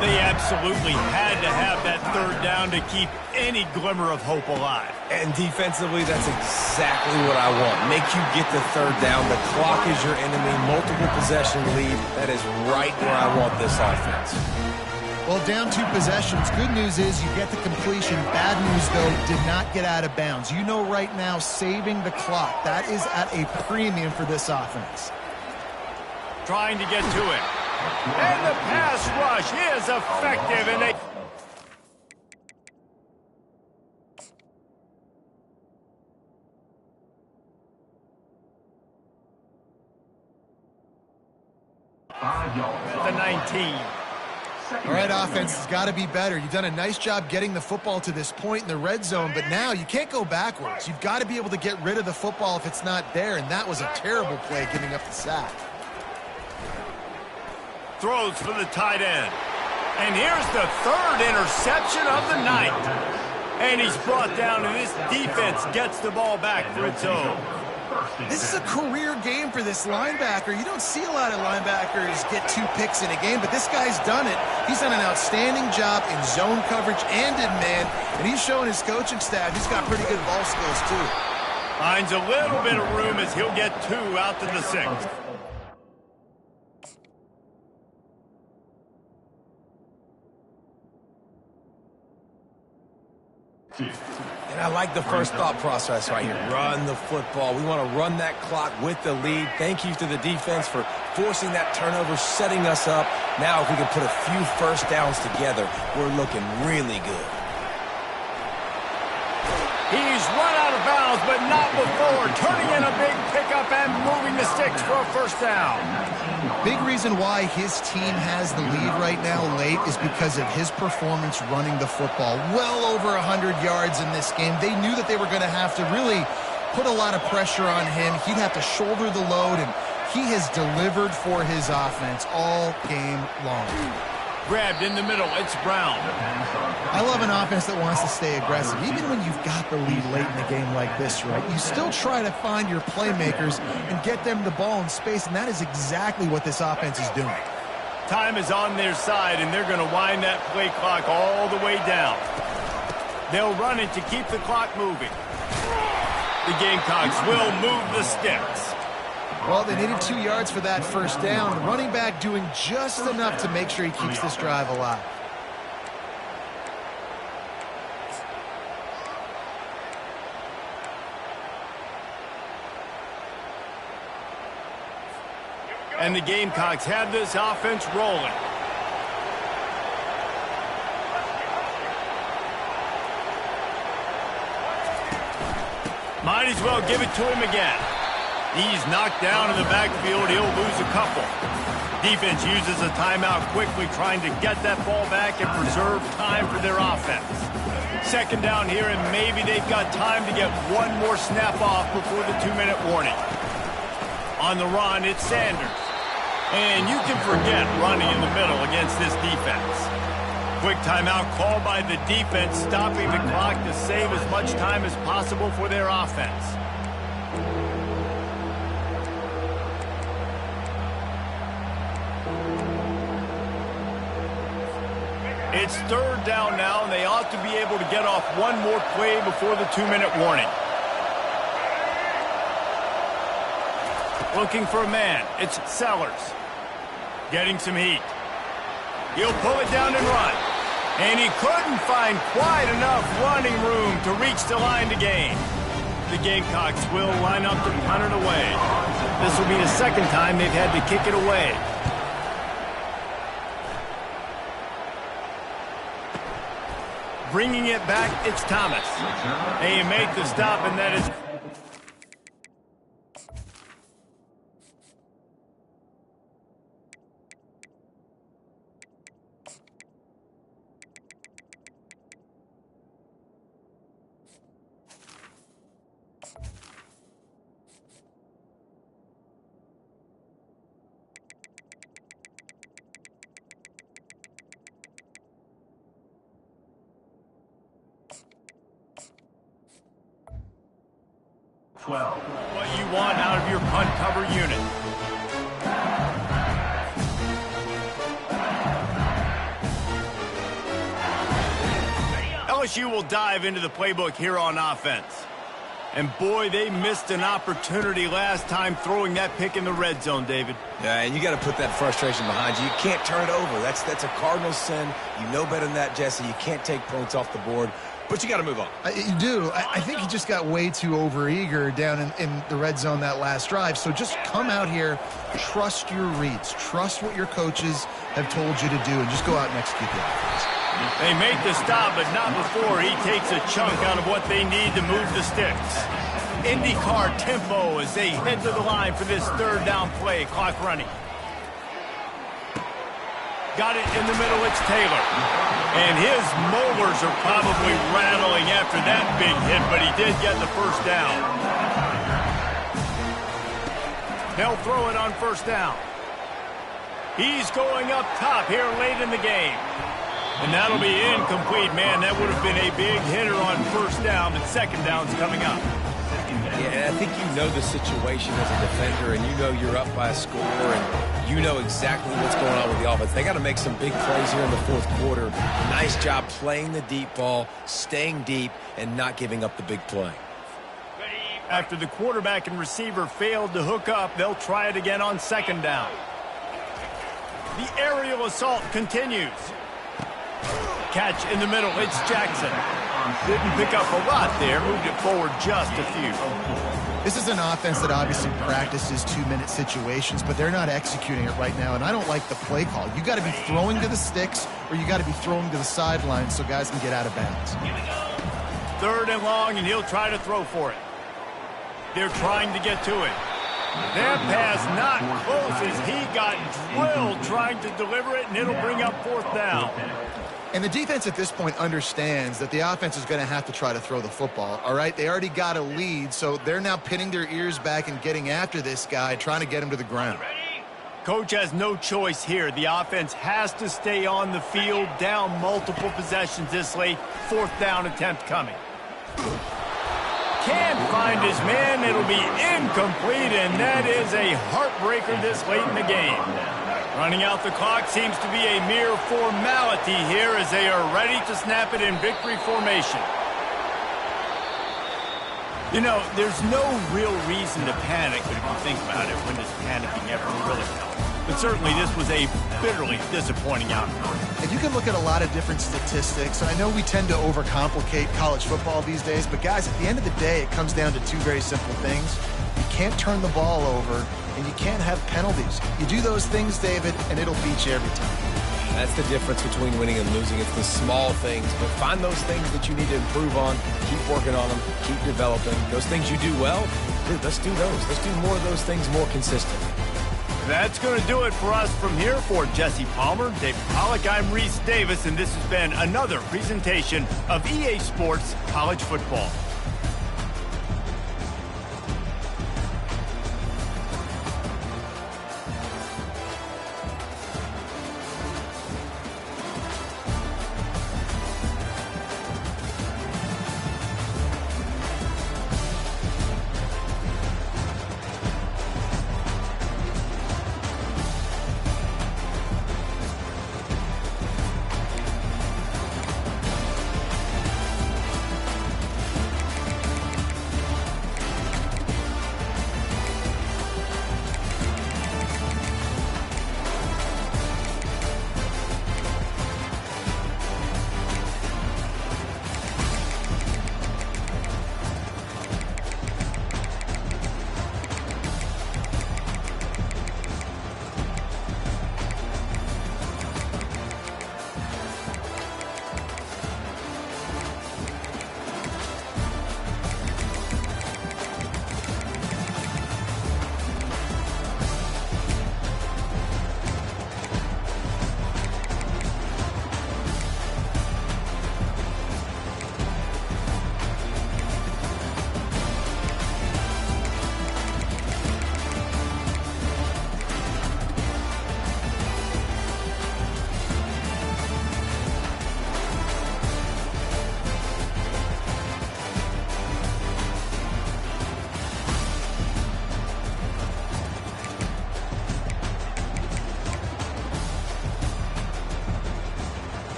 They absolutely had to have that 3rd down to keep any glimmer of hope alive. And defensively, that's exactly what I want. Make you get the 3rd down. The clock is your enemy. Multiple possession lead. That is right where I want this offense. Well, down 2 possessions. Good news is you get the completion. Bad news, though, did not get out of bounds. You know right now, saving the clock, that is at a premium for this offense. Trying to get to it. And the pass rush is effective, and they... The 19. All right, offense has got to be better. You've done a nice job getting the football to this point in the red zone, but now you can't go backwards. You've got to be able to get rid of the football if it's not there, and that was a terrible play giving up the sack. Throws for the tight end. And here's the 3rd interception of the night. And he's brought down, and this defense gets the ball back for its own. This is a career game for this linebacker. You don't see a lot of linebackers get 2 picks in a game, but this guy's done it. He's done an outstanding job in zone coverage and in man, and he's showing his coaching staff he's got pretty good ball skills, too. Finds a little bit of room as he'll get 2 out to the 6th. And I like the first thought process right here. Run the football. We want to run that clock with the lead. Thank you to the defense for forcing that turnover, setting us up. Now if we can put a few 1st downs together, we're looking really good. He's run out of bounds, but not before. Turning in a big pickup and moving the sticks for a 1st down. Big reason why his team has the lead right now late is because of his performance running the football. Well over 100 yards in this game. They knew that they were going to have to really put a lot of pressure on him. He'd have to shoulder the load, and he has delivered for his offense all game long. Grabbed in the middle. It's Brown. I love an offense that wants to stay aggressive. Even when you've got the lead late in the game like this, right, you still try to find your playmakers and get them the ball in space, and that is exactly what this offense is doing. Time is on their side, and they're going to wind that play clock all the way down. They'll run it to keep the clock moving. The Gamecocks will move the sticks. Well, they needed 2 yards for that first down. The running back doing just enough to make sure he keeps this drive alive. And the Gamecocks have this offense rolling. Might as well give it to him again. He's knocked down in the backfield. He'll lose a couple. Defense uses a timeout quickly, trying to get that ball back and preserve time for their offense. Second down here, and maybe they've got time to get one more snap off before the 2-minute warning. On the run, it's Sanders. And you can forget running in the middle against this defense. Quick timeout called by the defense, stopping the clock to save as much time as possible for their offense. It's third down now, and they ought to be able to get off one more play before the 2-minute warning. Looking for a man. It's Sellers. Getting some heat. He'll pull it down and run. And he couldn't find quite enough running room to reach the line to gain. The Gamecocks will line up to punt it away. This will be the second time they've had to kick it away. Bringing it back, it's Thomas. They make the stop, and that is... What you want out of your punt cover unit. LSU will dive into the playbook here on offense. And boy, they missed an opportunity last time throwing that pick in the red zone, David. Yeah, and you got to put that frustration behind you. You can't turn it over. That's a Cardinal sin. You know better than that, Jesse. You can't take points off the board. But you got to move on. You do. I think he just got way too overeager down in the red zone that last drive. So just come out here, trust your reads, trust what your coaches have told you to do, and just go out and execute the offense. They make the stop, but not before he takes a chunk out of what they need to move the sticks. IndyCar tempo as they head to the line for this third down play. Clock running. Got it in the middle, it's Taylor. And his molars are probably rattling after that big hit, but he did get the first down. They'll throw it on first down. He's going up top here late in the game. And that'll be incomplete. Man, that would have been a big hitter on first down, but second down's coming up. Yeah, I think you know the situation as a defender, and you know you're up by a score, and you know exactly what's going on with the offense. They got to make some big plays here in the fourth quarter. Nice job playing the deep ball, staying deep, and not giving up the big play. After the quarterback and receiver failed to hook up, they'll try it again on second down. The aerial assault continues. Catch in the middle, it's Jackson. Didn't pick up a lot there, moved it forward just a few. This is an offense that obviously practices 2-minute situations, but they're not executing it right now, and I don't like the play call. You got to be throwing to the sticks, or you got to be throwing to the sideline so guys can get out of bounds. Third and long, and he'll try to throw for it. They're trying to get to it. That pass not close as he got drilled trying to deliver it, and it'll bring up fourth down. And the defense at this point understands that the offense is going to have to try to throw the football, all right? They already got a lead, so they're now pinning their ears back and getting after this guy, trying to get him to the ground. Coach has no choice here. The offense has to stay on the field, down multiple possessions this late. 4th down attempt coming. Can't find his man. It'll be incomplete, and that is a heartbreaker this late in the game. Running out the clock seems to be a mere formality here as they are ready to snap it in victory formation. You know, there's no real reason to panic, but if you think about it, when does panicking ever really help? But certainly this was a bitterly disappointing outcome. And you can look at a lot of different statistics, and I know we tend to overcomplicate college football these days, but guys, at the end of the day, it comes down to two very simple things. You can't turn the ball over, and you can't have penalties. You do those things, David, and it'll beat you every time. That's the difference between winning and losing. It's the small things, but find those things that you need to improve on, keep working on them, keep developing. Those things you do well, dude, let's do those. Let's do more of those things more consistently. That's going to do it for us from here. For Jesse Palmer, David Pollack, I'm Reese Davis, and this has been another presentation of EA Sports College Football.